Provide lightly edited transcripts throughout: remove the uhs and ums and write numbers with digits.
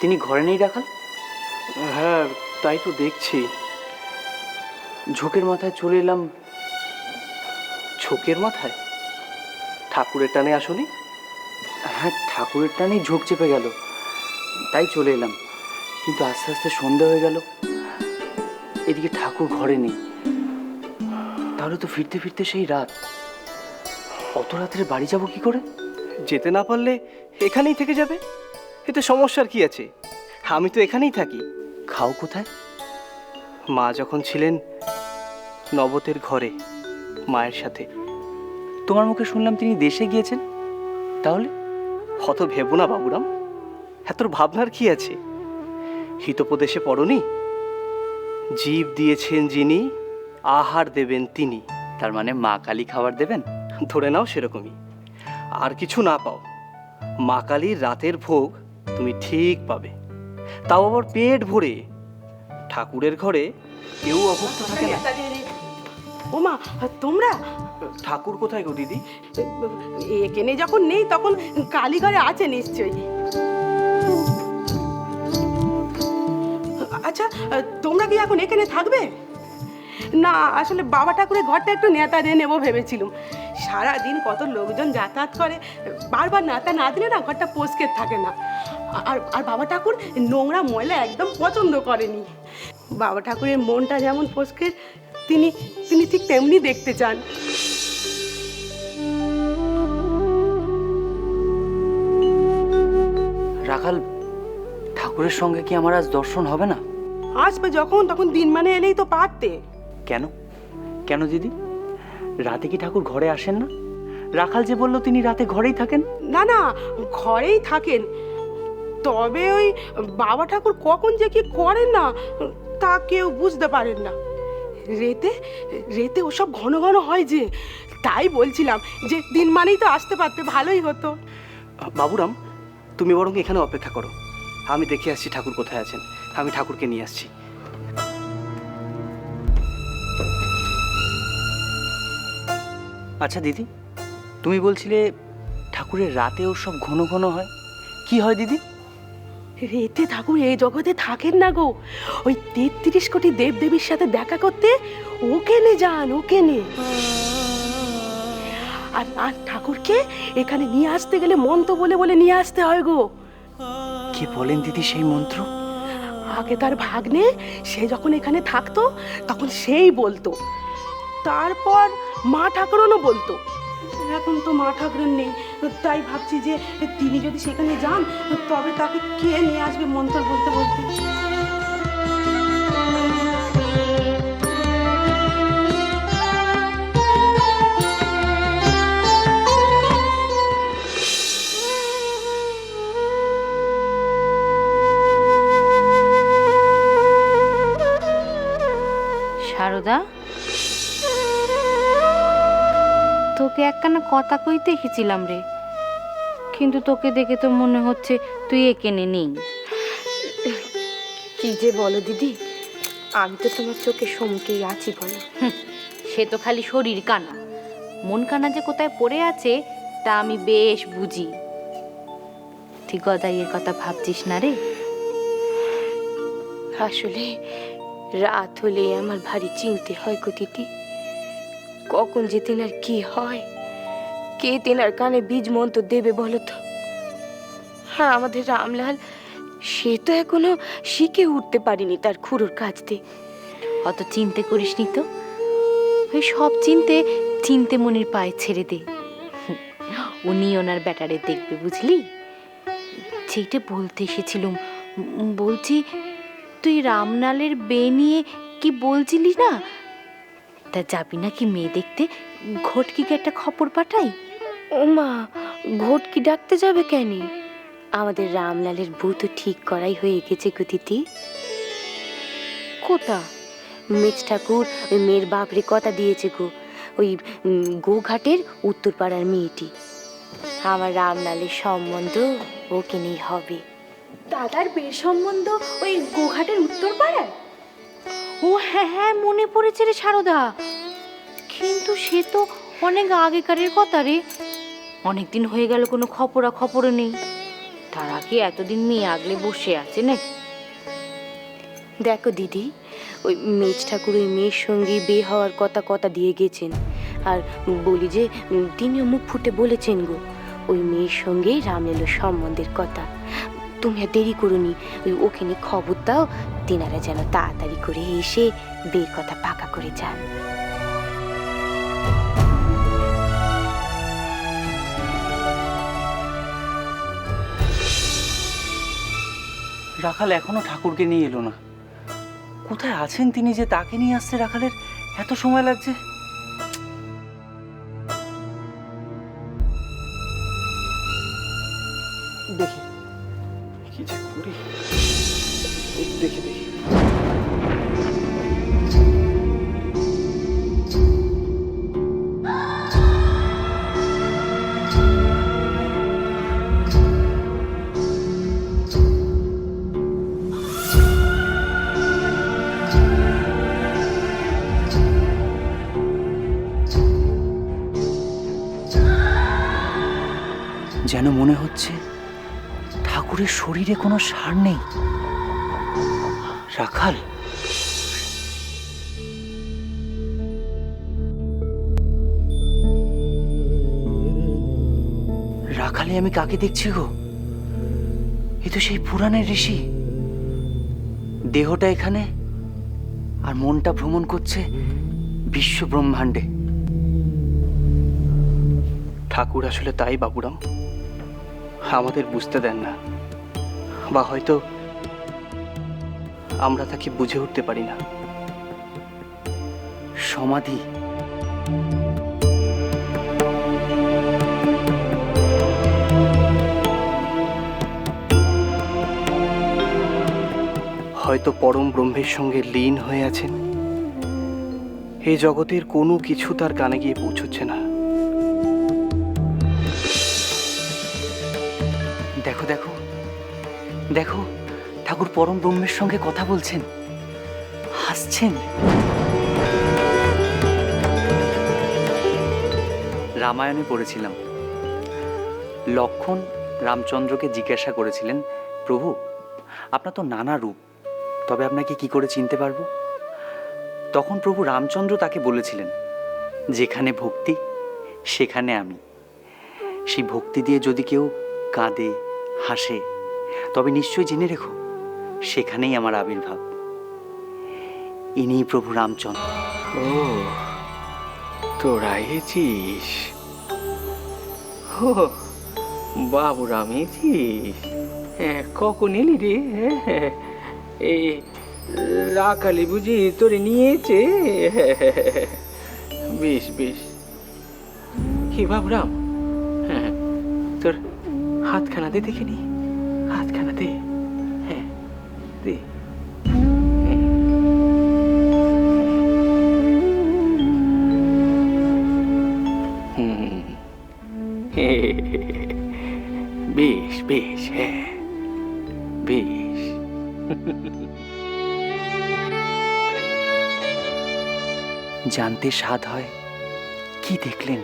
তিনি ঘরে নেই রাখাল? হ্যাঁ, তাই তো দেখছি। ঝোঁকের মাথায় চলে এলাম। ঝোঁকের মাথায়? ঠাকুরের টানে আসনি? হ্যাঁ, ঠাকুরের টানেই ঝোঁক চেপে গেল, তাই চলে এলাম। কিন্তু আস্তে আস্তে সন্ধ্যা হয়ে গেল, এদিকে ঠাকুর ঘরে নেই। তাহলে তো ফিরতে ফিরতে সেই রাত। অত রাত্রে বাড়ি যাব কি করে? যেতে না পারলে এখানেই থেকে যাবে, এতে সমস্যার কি আছে? আমি তো এখানেই থাকি। খাও কোথায়? মা যখন ছিলেন নবতের ঘরে মায়ের সাথে। তোমার মুখে শুনলাম তিনি দেশে গিয়েছেন, তাহলে? অত ভেবো না বাবুরাম, এত ভাবনার কি আছে? হিতোপদেশে পড়নি, জীব দিয়েছেন যিনি, আহার দেবেন তিনি। তার মানে মা কালী খাবার দেবেন? ধরে নাও সেরকমই। আর কিছু না পাও, মা কালীর রাতের ভোগ তুমি ঠিক পাবে, তাও আবার পেট ভরে। ঠাকুরের ঘরে কেউ অভুক্ত থাকে না। ওমা, তোমরা? ঠাকুর কোথায় গো দিদি? এখানে যখন নেই তখন কালীঘরে আছে নিশ্চয়ই। আচ্ছা, তোমরা কি এখন এখানে থাকবে? না, আসলে বাবা ঠাকুরের ঘরটা একটু নেতা দিয়ে নেবো ভেবেছিলাম। সারাদিন কত লোকজন যাতায়াত করে, বারবার নেতা না দিলে না ঘরটা পরিষ্কার থাকে না। আর আর বাবা ঠাকুর নোংরা ময়লা একদম পছন্দ করেনি। বাবা ঠাকুরের মনটা যেমন পরিষ্কার, তিনি তিনি ঠিক তেমনি দেখতে চান। রাখাল, ঠাকুরের সঙ্গে কি আমার আজ দর্শন হবে না? আসবে যখন তখন দিন মানে এলেই তো পারতে। কেন? কেন দিদি? রাতে কি ঠাকুর ঘরে আসেন না? রাখাল যে বললো তিনি রাতে ঘরেই থাকেন। না না, ঘরেই থাকেন, তবে ওই বাবা ঠাকুর কখন যে কি করেন না তা কেউ বুঝতে পারেন না। রেতে রেতে ওসব ঘন ঘন হয় যে, তাই বলছিলাম যে দিন মানেই তো আসতে পারতে, ভালোই হতো। বাবুরাম, তুমি বরং এখানে অপেক্ষা করো, আমি দেখে আসছি ঠাকুর কোথায় আছেন। আমি ঠাকুরকে নিয়ে আসছি। আচ্ছা দিদি, তুমি বলছিলে ঠাকুরের রাতেও সব ঘন ঘন হয়, কি হয় দিদি? রেতে ঠাকুর এই জগতে থাকেন না গো, ওই 33 কোটি দেব দেবীর সাথে দেখা করতে ওখানে যান, ওখানে। আর আর ঠাকুরকে এখানে নিয়ে আসতে গেলে মন্ত্র বলে বলে নিয়ে আসতে হয় গো। কি বলেন দিদি সেই মন্ত্র? আগে তার ভাগ্নে সে যখন এখানে থাকতো তখন সেই বলতো, তারপর মা ঠাকুরনও বলতো। এখন তো মা ঠাকুরন নেই, তাই ভাবছি যে তিনি যদি সেখানে যান তবে তাকে কে নিয়ে আসবে মন্ত্র বলতে বলতে। সারদা, তোকে একখানা কথা কইতে এসেছিলাম রে, কিন্তু তোকে দেখে তো মনে হচ্ছে তুই এখানে নেই। কি যে বলো দিদি, আমি তো তোমার চোখে সম্মুখেই আছি বলো। সে তো খালি শরীর কানা, মন কানা যে কোথায় পড়ে আছে তা আমি বেশ বুঝি। তুই গদাইয়ের কথা ভাবছিস না রে? আসলে রাত হলে আমার ভারী চিনতে হয় গো দিদি, কখন যে তেনার কি হয়, কে তেনার কানে বীজ মন্ত্র দেবে বলো তো। হ্যাঁ, আমাদের রামলাল সে তো এখনো শিখে উঠতে পারিনি তার খুড়োর কাজ দিয়ে। অত চিনতে করিসনি তো, ওই সব চিনতে মনির পায়ে ছেড়ে দে। উনি ওনার ব্যাটারে দেখবে, বুঝলি? সেইটা বলতে এসেছিলুম, বলছি তুই রামলালের বিয়ে নিয়ে কি বলছিলি না, তা যাবি নাকি মেয়ে দেখতে? ঘটকিকে একটা খবর পাঠাই। ও মা, ঘটকি ডাকতে যাবে কেন? আমাদের রামলালের বউ তো ঠিক করাই হয়ে গেছে গো দিদি। কোথা? মেজ ঠাকুর ওই মেয়ের বাপরে কথা দিয়েছে গো, ওই গোঘাটের উত্তর পাড়ার মেয়েটি। আমার রামলালের সম্বন্ধ ওকে নিয়ে হবে। দাদার বিয়ের সম্বন্ধ ওই গোঘাটের উত্তর পাড়ায়? ও হ্যাঁ হ্যাঁ, মনে পড়েছে রে সারদা, কিন্তু সে তো অনেক আগেকারের কথা রে, অনেকদিন হয়ে গেল কোনো খবরা খবরও নেই। তারা কি এতদিন মেয়ে আগলে বসে আছে নাকি? দেখো দিদি, ওই মেজ ঠাকুর ওই মেয়ের সঙ্গে বিয়ে হওয়ার কথা দিয়ে গেছেন। আর বলি যে তিনিও মুখ ফুটে বলেছেন গো, ওই মেয়ের সঙ্গে রামলীলার সম্বন্ধের কথা। তুমি আর দেরি করোনি, ওই ওখানে খবর দাও, তিনারা যেন তাড়াতাড়ি করে এসে বিয়ের কথা পাকা করে যান। রাখাল এখনো ঠাকুরকে নিয়ে এলো না। কোথায় আছেন তিনি যে তাকে নিয়ে আসছে? রাখালের এত সময় লাগছে। দেখি কি যে করি, দেখি দেখি। যেন মনে হচ্ছে ঠাকুরের শরীরে কোনো সার নেই। রাখাল, রাখালে আমি কাকে দেখছি গো? এ তো সেই পুরাণের ঋষি। দেহটা এখানে আর মনটা ভ্রমণ করছে বিশ্ব ব্রহ্মাণ্ডে। ঠাকুর আসলে তাই বাবুরাম, আমাদের বুঝতে দেন না, বা হয়তো আমরা তাকে বুঝে উঠতে পারি না। সমাধি, হয়তো পরম ব্রহ্মের সঙ্গে লীন হয়ে আছেন। এই জগতের কোনো কিছু তার কানে গিয়ে পৌঁছচ্ছে না। দেখো দেখো দেখো, ঠাকুর পরম ব্রহ্মের সঙ্গে কথা বলছেন, হাসছেন। রামায়ণে পড়েছিলাম, লক্ষ্মণ রামচন্দ্রকে জিজ্ঞাসা করেছিলেন, প্রভু আপনার তো নানা রূপ, তবে আপনাকে কি করে চিনতে পারবো? তখন প্রভু রামচন্দ্র তাকে বলেছিলেন, যেখানে ভক্তি সেখানে আমি। সেই ভক্তি দিয়ে যদি কেউ কাঁদে হাসে, তবে নিশ্চয়ই জেনে রেখো সেখানেই আমার আবির্ভাব। ইনি প্রভু রামচন্দ্র। ও, তোরা এসেছিস? ও, বাবুরাম এসেছিস? হ্যাঁ, কখন এলি রে? হ্যাঁ, এই রাখালি বুঝি তোরে নিয়েছে? বেশ বেশ। কি বাবুরাম, হ্যাঁ, তোর হাতখানা দে দেখিনি, হাতখানা দে। হ্যাঁ, দে। বেশ বেশ, হ্যাঁ বেশ। জানতে স্বাদ হয় কি দেখলেন,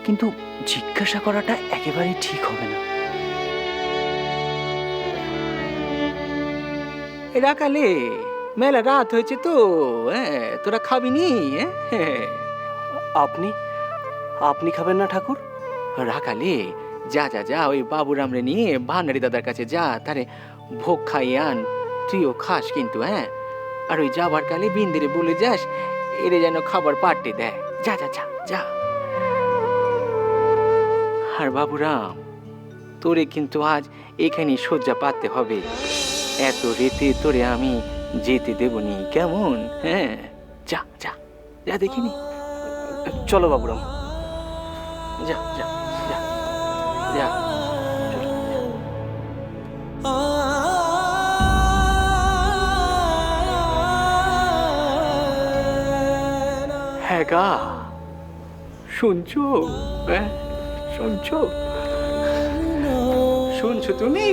কিন্তু জিজ্ঞাসা করাটা একেবারেই ঠিক হবে না। রাখালে মেলা রাত হয়েছে তো, হ্যাঁ, তোরা খাবি নি? হ্যাঁ, আপনি আপনি খাবেন না ঠাকুর? রাখালে যা যা যা, ওই বাবুরামরে নিয়ে ভান্ডারি দাদার কাছে যা, তারে ভোগ খাইয়ে আন, তুইও খাস কিন্তু। হ্যাঁ, আর ওই যাবার কালে বিন্দিরে বলে যাস এরে যেন খাবার পাল্টে দেয়। যা যা যা যা। আর বাবুরাম, তোরে কিন্তু আজ এখানে শয্যা পাততে হবে, এত রেতে তোরে আমি যেতে দেবনি, কেমন? হ্যাঁ, যা যা যা, দেখিনি? চলো বাবুরাম। যা যা যা যা। হ্যাঁ গা, শুনছো? হ্যাঁ, শুনছো? শুনছো তুমি?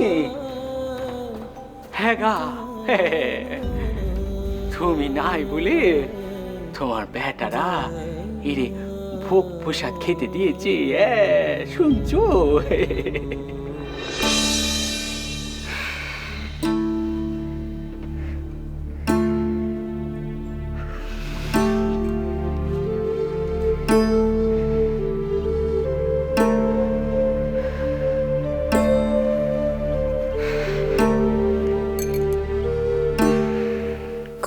হ্যাঁ গা, তুমি নাই বলে তোমার বেটারা এরে ভোগ প্রসাদ খেতে দিয়েছে। শুনছো?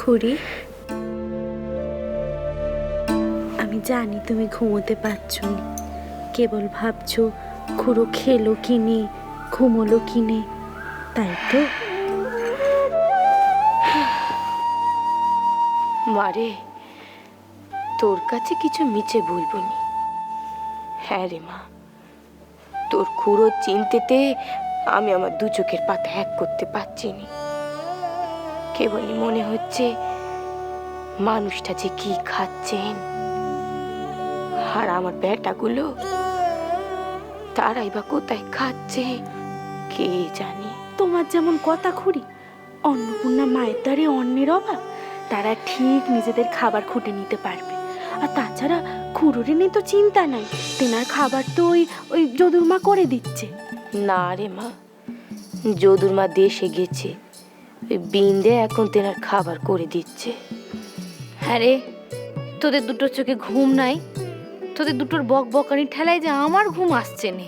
খুড়ি, আমি জানি তুমি ঘুমোতে পারছো না, কেবল ভাবছো খুড়ো খেলো কিনে, ঘুমোলো কিনে, তাই তো? মারে, তোর কাছে কিছু মিছে বলবো নি। হ্যাঁ রে মা, তোর খুড়ো চিনতেতে আমি আমার দু চোখের পাতা এক করতে পারছি নি। কেবলই মনে হচ্ছে মানুষটা যে কি খাচ্ছেন, আর আমার বেটাগুলো তারাই বা কোথায় খাচ্ছে কে জানে। তোমার যেমন কথা খুড়ি, অন্নপূর্ণা মায়ের দ্বারে অন্যের অভাব, তারা ঠিক নিজেদের খাবার খুঁটে নিতে পারবে। আর তাছাড়া খুড়োরে নিয়ে তো চিন্তা নাই, তেনার খাবার তো ওই যদুর মা করে দিচ্ছে। না রে মা, যদুর মা দেশে গেছে, ওই বিন্দে এখন তেনার খাবার করে দিচ্ছে। হ্যাঁ রে, তোদের দুটোর চোখে ঘুম নাই? তোদের দুটোর বক বকানি ঠেলায় যে আমার ঘুম আসছে নে।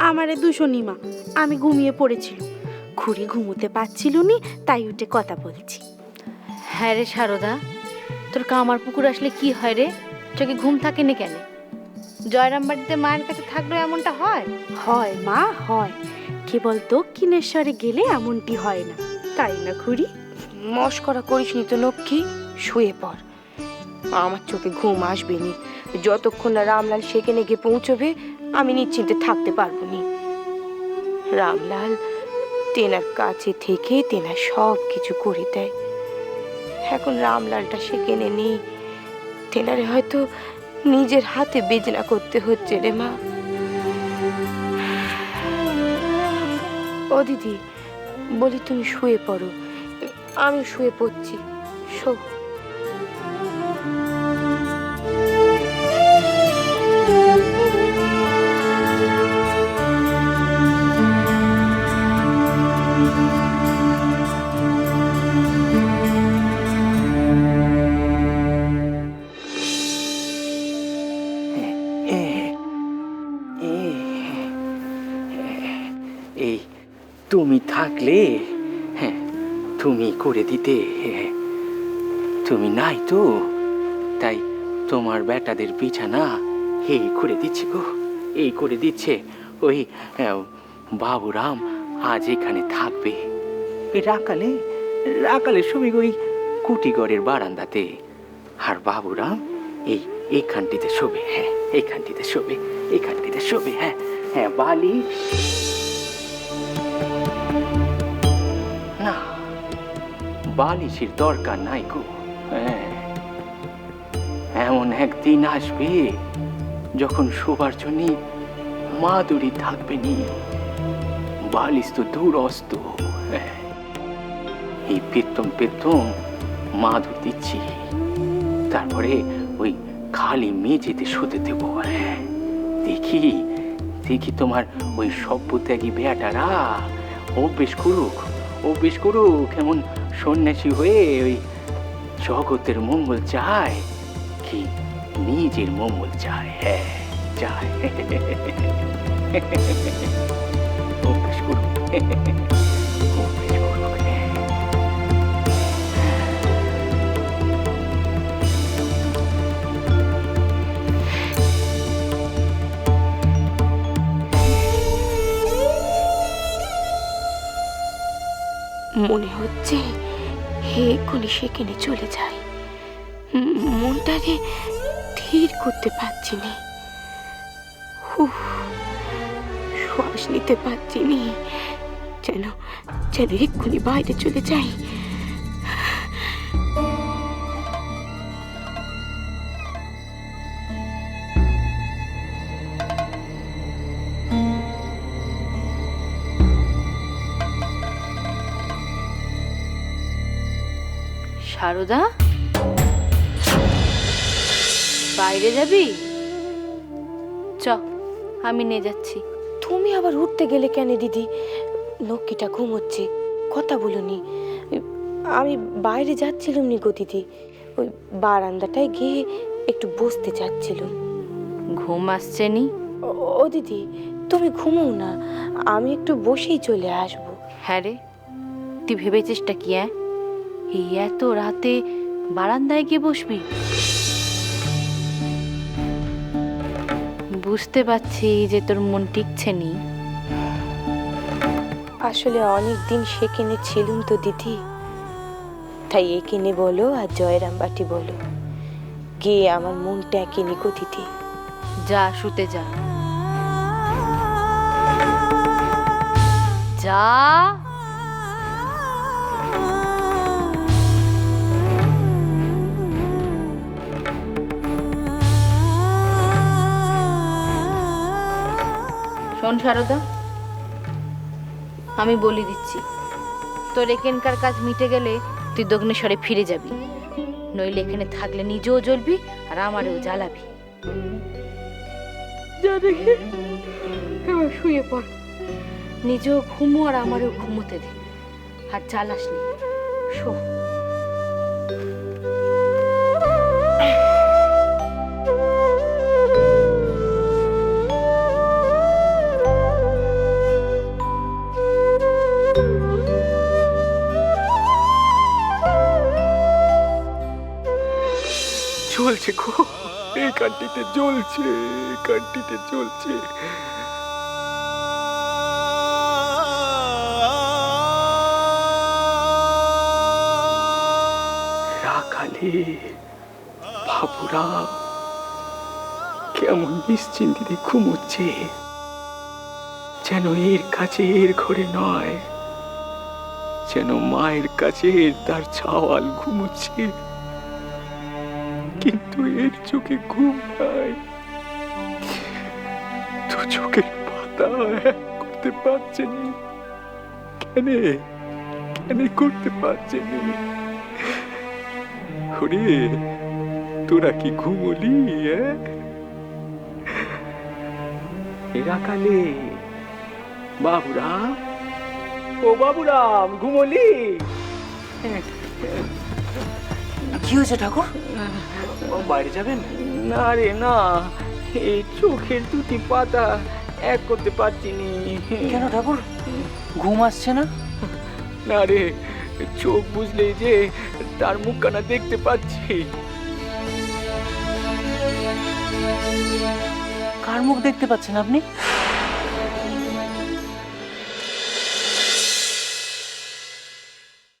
আমারে দুশো মা, আমি ঘুমিয়ে পড়েছিল, খুড়ি ঘুমোতে পারছিল নি, তাই উঠে কথা বলছি। হ্যাঁ রে সারদা, তোর কামার পুকুর আসলে কি হয় রে? চোখে ঘুম থাকে না কেন? জয়রাম বাড়িতে মায়ের কাছে থাকলেও এমনটা হয়? হয় মা, হয়, কেবল দক্ষিণেশ্বরে গেলে এমনটি হয় না, তাই না খুড়ি? মস্করা করিস নি তো লক্ষ্মী, শুয়ে পড়। আমার চোখে ঘুম আসবে নি, যতক্ষণ না রামলাল সেখানে গিয়ে পৌঁছবে আমি নিশ্চিন্তে থাকতে পারবো নি। রামলাল তেনার কাছে থেকে তেনার সব কিছু করে দেয়। এখন রামলালটা সেখানে নেই, তেনারে হয়তো নিজের হাতে বেজনা করতে হচ্ছে রে মা। ও দিদি, বলি তুমি শুয়ে পড়ো, আমি শুয়ে পড়ছি, শো। এই তুমি থাকলে হ্যাঁ তুমি করে দিতে, তুমি নাই তো, তাই তোমার বেটাদের বিছানা এই করে দিচ্ছি গো, এই করে দিচ্ছে। ওই বাবুরাম আজ এখানে থাকবে, ওই রাকালে সবই ওই কুটিগড়ের বারান্দাতে, আর বাবুরাম এইখানটিতে শোবে। হ্যাঁ এইখানটিতে শোবে, এইখানটিতে শোবে। হ্যাঁ হ্যাঁ, বালি না, বালিশের দরকার নাই গো। হ্যাঁ, এমন একদিন আসবে যখন শোবার জন্য মাদুরি থাকবে নি, বালিশ তো দূরস্ত। হ্যাঁ, এই পেতম মাদুর দিচ্ছি, তারপরে ওই খালি মেঝেতে শুতে দেবো। হ্যাঁ, দেখি তোমার ওই সভ্যত্যাগী বেটারা অভ্যেস করুক কেমন সন্ন্যাসী হয়ে ওই জগতের মঙ্গল চায় কি নিজের মঙ্গল চায়। হ্যাঁ চায়, অভ্যেস করুক, অভ্যেস করুক। মনে হচ্ছে এক্ষুনি সেখানে চলে যায়, মনটারে ধীর করতে পারছি না, শ্বাস নিতে পারছি না, যেন এক্ষুনি বাইরে চলে যাই। সারদা, বাইরে যাবি? চ, আমি নিয়ে যাচ্ছি। তুমি আবার উঠতে গেলে কেন দিদি? লক্ষ্মীটা ঘুমোচ্ছে, কথা বলুনি। আমি বাইরে যাচ্ছিলাম নি গো দিদি, ওই বারান্দাটায় গিয়ে একটু বসতে চাচ্ছিলাম। ঘুম আসছে নি? ও দিদি, তুমি ঘুমো না, আমি একটু বসেই চলে আসবো। হ্যাঁ রে, তুই ভেবেছিসটা কি? এই এত রাতে বারান্দায় গিয়ে বসবি? বুঝতে পারছি যে তোর মন টিকছে নি। আসলে অনেক দিন সেখানে ছিলুম তো দিদি, তাই এখানে বলো আর জয়রাম বাটি বলো, গিয়ে আমার মনটা একেনি গো দিদি। যা শুতে যা। যা। শোন সারদা, আমি বলি দিচ্ছি, তোর এখানকার কাজ মিটে গেলে তুই দগ্নেশ্বরে ফিরে যাবি, নইলে এখানে থাকলে নিজেও জ্বলবি আর আমারও জ্বালাবি। যা দেখি, এবার শুয়ে পড়, নিজেও ঘুমো আর আমারও ঘুমোতে দে, আর জ্বালাস নি। শো। জ্বলছে গো, এই কানটিতে জ্বলছে, এই কানটিতে জ্বলছে। রাখালে বাবুরা কেমন নিশ্চিন্তিতে ঘুমোচ্ছে, যেন এর কাছে এর ঘরে নয়, যেন মায়ের কাছে তার ছাওয়াল ঘুমোচ্ছে, কিন্তু এর চোখে ঘুম নাই। দু চোখের পাতা এক করতে পারছে না। কেন কেন করতে পারছে না? ওরে, তোরা কি ঘুমলি? এরা কালে বাবুরাম, ও বাবুরাম, ঘুমলি? কি হয়েছে ঠাকুর? বাইরে যাবেন? না রে না, এই চোখের দুটি পাতা এক করতে পারছি নি। কেন ঠাকুর, ঘুম আসছে না? না রে, চোখ বুঝলে যে তার মুখখানা দেখতে পাচ্ছি। কার মুখ দেখতে পাচ্ছেন আপনি?